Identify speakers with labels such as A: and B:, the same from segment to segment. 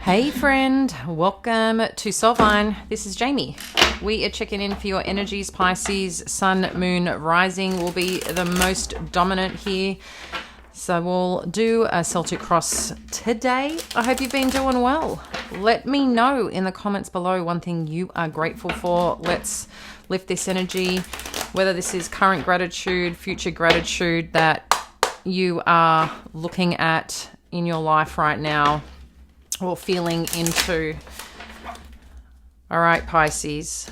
A: Hey friend, welcome to Soulvine. This is Jamie. We are checking in for your energies. Pisces, Sun, Moon, Rising will be the most dominant here. So we'll do a Celtic cross today. I hope you've been doing well. Let me know in the comments below one thing you are grateful for. Let's lift this energy, whether this is current gratitude, future gratitude that you are looking at in your life right now or feeling into. All right, Pisces,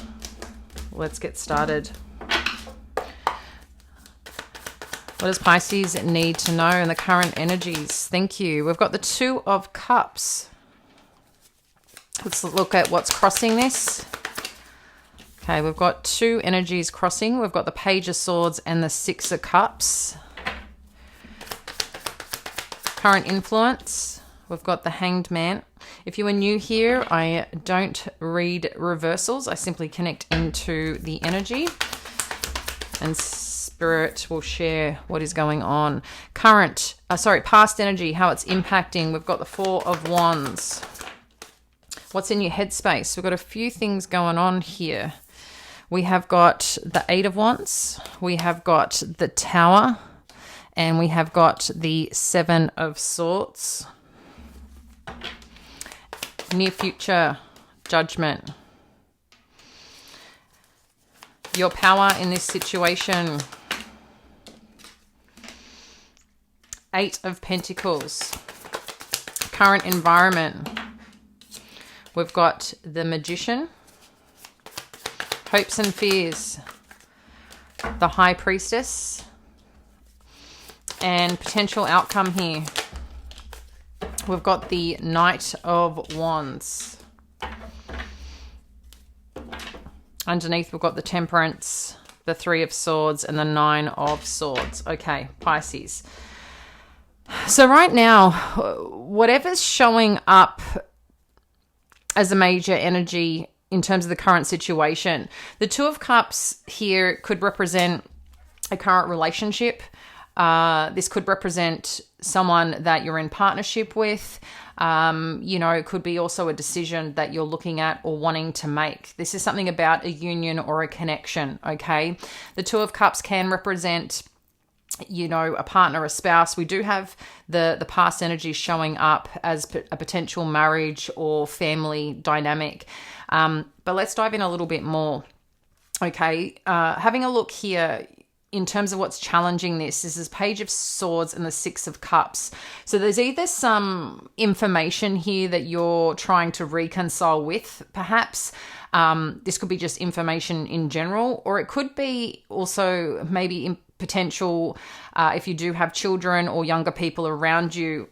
A: let's get started. What does Pisces need to know in the current energies? Thank you. We've got the Two of Cups. Let's look at what's crossing this. Okay, we've got two energies crossing. We've got the Page of Swords and the Six of Cups. Current influence. We've got the Hanged Man. If you are new here, I don't read reversals. I simply connect into the energy and Spirit will share what is going on. Past energy, how it's impacting. We've got the Four of Wands. What's in your headspace? We've got a few things going on here. We have got the Eight of Wands. We have got the Tower. And we have got the Seven of Swords. Near future, Judgment. Your power in this situation. Eight of Pentacles. Current environment. We've got the Magician. Hopes and fears. The High Priestess. And potential outcome here. We've got the Knight of Wands. Underneath, we've got the Temperance, the Three of Swords, and the Nine of Swords. Okay, Pisces. So right now, whatever's showing up as a major energy in terms of the current situation, the Two of Cups here could represent a current relationship. This could represent someone that you're in partnership with. It could be also a decision that you're looking at or wanting to make. This is something about a union or a connection, okay? The Two of Cups can represent, a partner, a spouse. We do have the past energy showing up as a potential marriage or family dynamic. But let's dive in a little bit more, okay? Having a look here, in terms of what's challenging this is Page of Swords and the Six of Cups. So there's either some information here that you're trying to reconcile with, perhaps. This could be just information in general, or it could be also maybe in potential, if you do have children or younger people around you,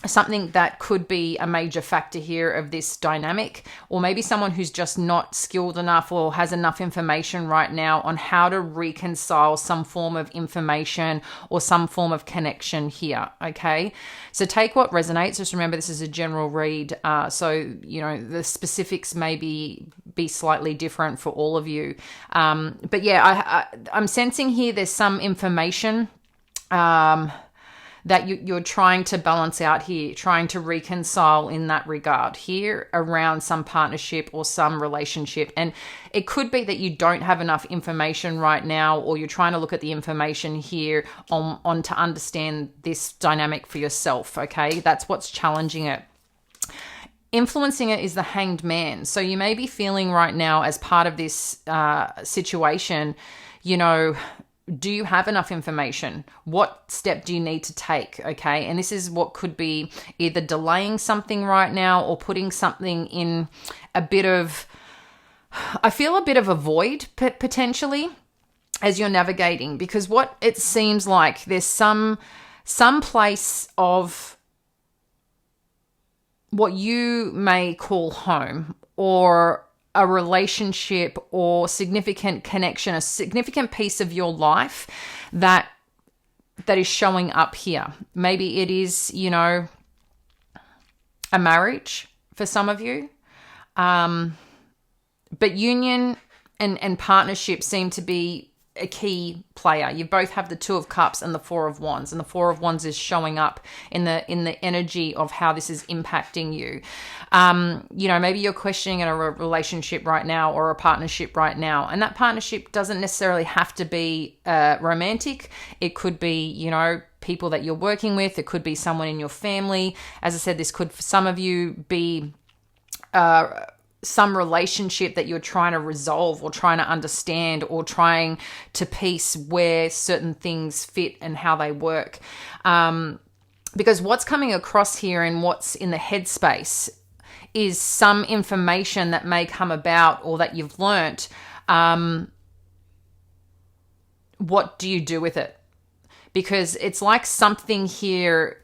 A: something that could be a major factor here of this dynamic, or maybe someone who's just not skilled enough or has enough information right now on how to reconcile some form of information or some form of connection here, okay? So take what resonates. Just remember, this is a general read, so the specifics may be slightly different for all of you. But yeah, I'm sensing here there's some information that you're trying to balance out here, trying to reconcile in that regard here around some partnership or some relationship. And it could be that you don't have enough information right now, or you're trying to look at the information here on to understand this dynamic for yourself, okay? That's what's challenging it. Influencing it is the Hanged Man. So you may be feeling right now as part of this situation, do you have enough information? What step do you need to take? Okay. And this is what could be either delaying something right now or putting something in a bit of a void potentially as you're navigating, because what it seems like there's some place of what you may call home, or a relationship or significant connection, a significant piece of your life that is showing up here. Maybe it is, a marriage for some of you. But union and partnership seem to be a key player. You both have the Two of Cups and the Four of Wands, and the Four of Wands is showing up in the energy of how this is impacting you. Maybe you're questioning a relationship right now or a partnership right now, and that partnership doesn't necessarily have to be romantic. It could be, people that you're working with. It could be someone in your family. As I said, this could, for some of you, be some relationship that you're trying to resolve or trying to understand or trying to piece where certain things fit and how they work. Because what's coming across here and what's in the headspace is some information that may come about or that you've learnt. What do you do with it? Because it's like something here,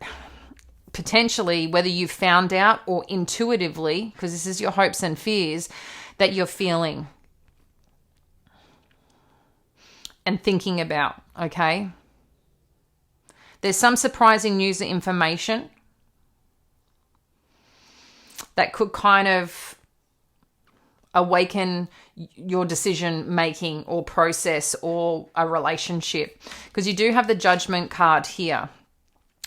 A: potentially, whether you've found out or intuitively, because this is your hopes and fears, that you're feeling and thinking about, okay? There's some surprising news or information that could kind of awaken your decision making or process or a relationship, because you do have the Judgment card here.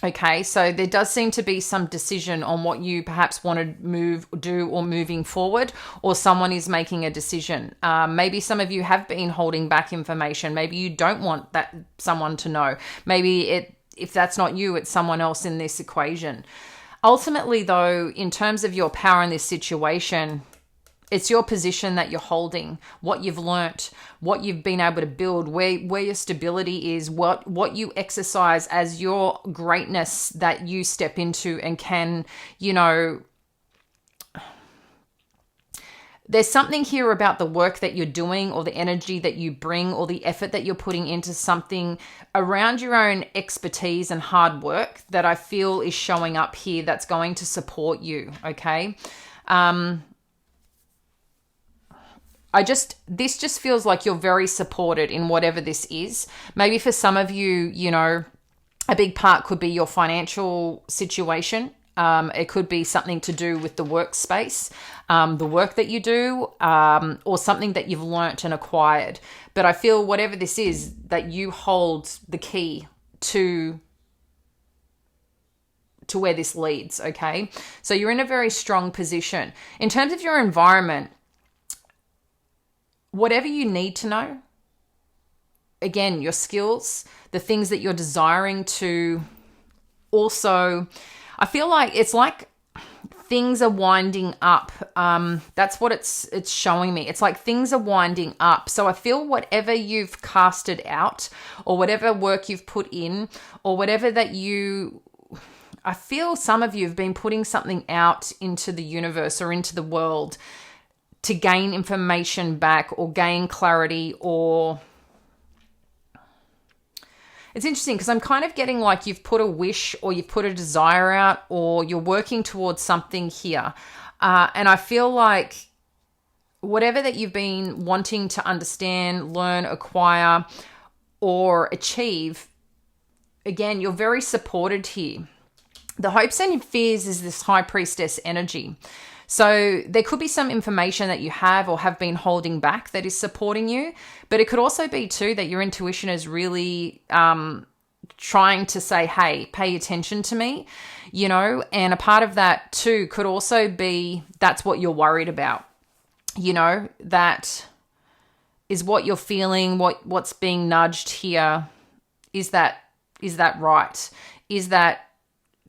A: Okay, so there does seem to be some decision on what you perhaps want to do or moving forward, or someone is making a decision. Maybe some of you have been holding back information. Maybe you don't want that someone to know. Maybe if that's not you, it's someone else in this equation. Ultimately, though, in terms of your power in this situation, it's your position that you're holding, what you've learnt, what you've been able to build, where your stability is, what you exercise as your greatness that you step into and can, there's something here about the work that you're doing or the energy that you bring or the effort that you're putting into something around your own expertise and hard work that I feel is showing up here that's going to support you, okay? This just feels like you're very supported in whatever this is. Maybe for some of you, a big part could be your financial situation. It could be something to do with the workspace, the work that you do, or something that you've learnt and acquired. But I feel whatever this is, that you hold the key to where this leads, okay? So you're in a very strong position. In terms of your environment, whatever you need to know, again, your skills, the things that you're desiring to also, I feel like it's like things are winding up. That's what it's showing me. It's like things are winding up. So I feel whatever you've casted out or whatever work you've put in or whatever that I feel some of you have been putting something out into the universe or into the world to gain information back or gain clarity, or it's interesting because I'm kind of getting like you've put a wish or you've put a desire out or you're working towards something here. And I feel like whatever that you've been wanting to understand, learn, acquire, or achieve, again, you're very supported here. The hopes and fears is this High Priestess energy. So there could be some information that you have or have been holding back that is supporting you, but it could also be too that your intuition is really trying to say, hey, pay attention to me, and a part of that too could also be that's what you're worried about, that is what you're feeling, what's being nudged here. Is that right? Is that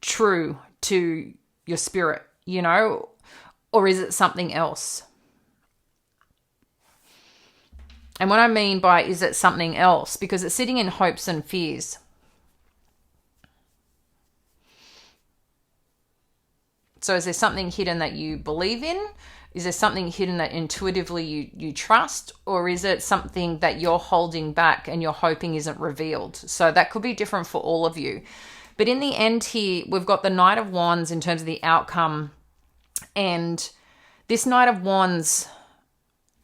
A: true to your spirit, or is it something else? And what I mean by is it something else, because it's sitting in hopes and fears. So is there something hidden that you believe in? Is there something hidden that intuitively you trust? Or is it something that you're holding back and you're hoping isn't revealed? So that could be different for all of you. But in the end here, we've got the Knight of Wands in terms of the outcome. And this Knight of Wands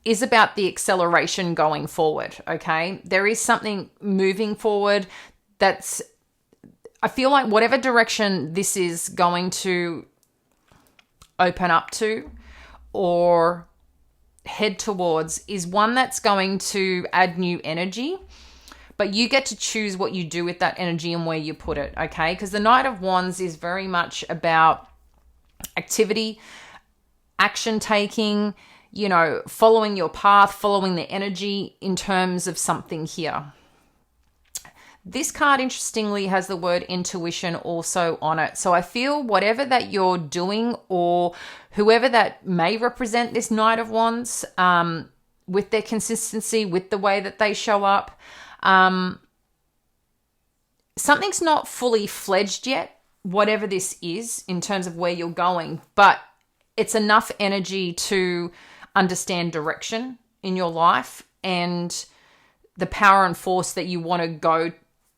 A: is about the acceleration going forward, okay? There is something moving forward that's, I feel like whatever direction this is going to open up to or head towards is one that's going to add new energy, but you get to choose what you do with that energy and where you put it, okay? Because the Knight of Wands is very much about activity, action taking, you know, following your path, following the energy in terms of something here. This card, interestingly, has the word intuition also on it. So I feel whatever that you're doing, or whoever that may represent this Knight of Wands, with their consistency, with the way that they show up, something's not fully fledged yet, whatever this is, in terms of where you're going, but it's enough energy to understand direction in your life and the power and force that you want to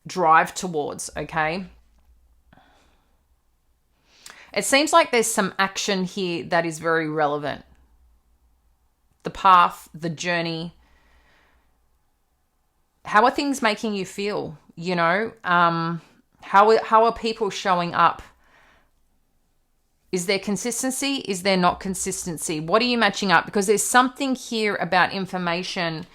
A: drive towards, okay? It seems like there's some action here that is very relevant. The path, the journey. How are things making you feel? You know, how are people showing up? Is there consistency? Is there not consistency? What are you matching up? Because there's something here about information.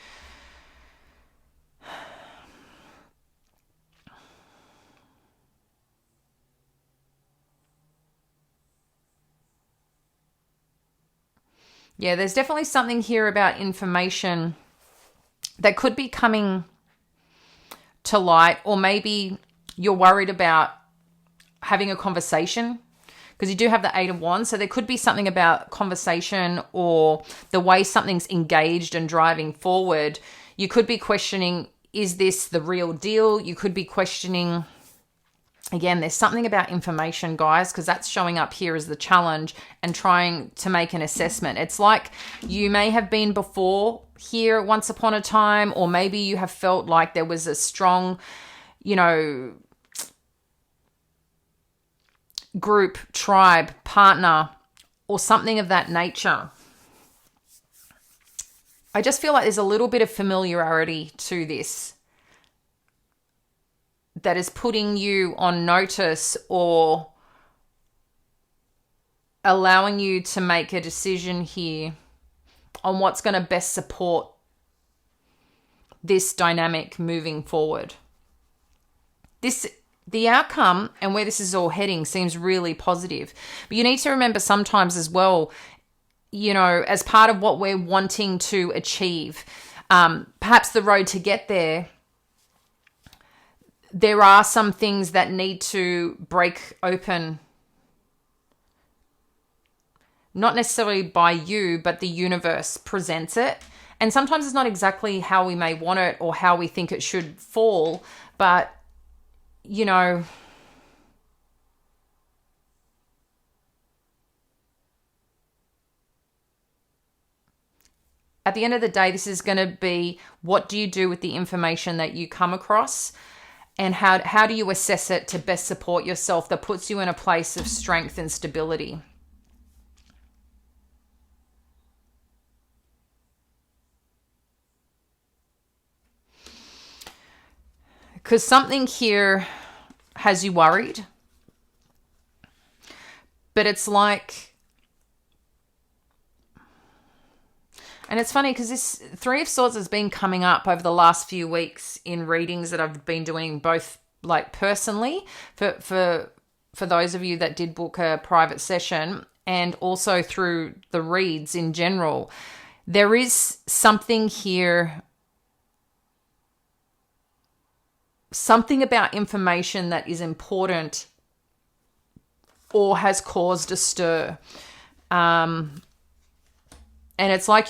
A: Yeah, there's definitely something here about information that could be coming to light, or maybe you're worried about having a conversation, because you do have the Eight of Wands. So there could be something about conversation or the way something's engaged and driving forward. You could be questioning, is this the real deal? You could be questioning, again, there's something about information, guys, because that's showing up here as the challenge and trying to make an assessment. It's like you may have been before here once upon a time, or maybe you have felt like there was a strong, you know, group, tribe, partner, or something of that nature. I just feel like there's a little bit of familiarity to this that is putting you on notice or allowing you to make a decision here on what's going to best support this dynamic moving forward. The outcome and where this is all heading seems really positive. But you need to remember sometimes as well, you know, as part of what we're wanting to achieve, perhaps the road to get there, there are some things that need to break open, not necessarily by you, but the universe presents it. And sometimes it's not exactly how we may want it or how we think it should fall, but, you know, at the end of the day, this is going to be, what do you do with the information that you come across? And how do you assess it to best support yourself that puts you in a place of strength and stability? Because something here has you worried. But it's like, and it's funny because this Three of Swords has been coming up over the last few weeks in readings that I've been doing, both like personally for those of you that did book a private session, and also through the reads in general. There is something here, something about information that is important or has caused a stir. And it's like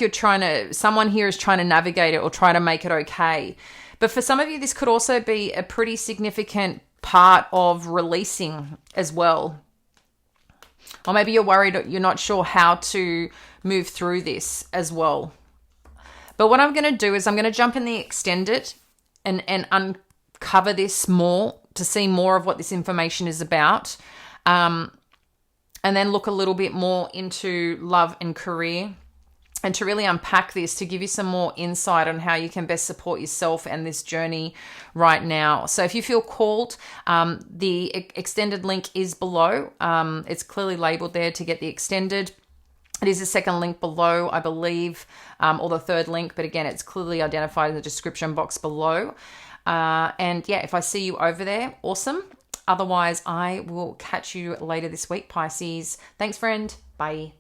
A: someone here is trying to navigate it or try to make it okay. But for some of you, this could also be a pretty significant part of releasing as well. Or maybe you're worried, you're not sure how to move through this as well. But what I'm going to do is I'm going to jump in the extended and uncover this more to see more of what this information is about. And then look a little bit more into love and career, and to really unpack this, to give you some more insight on how you can best support yourself and this journey right now. So if you feel called, the extended link is below. It's clearly labeled there to get the extended. It is the second link below, I believe, or the third link, but again, it's clearly identified in the description box below. And yeah, if I see you over there, awesome. Otherwise, I will catch you later this week, Pisces. Thanks, friend. Bye.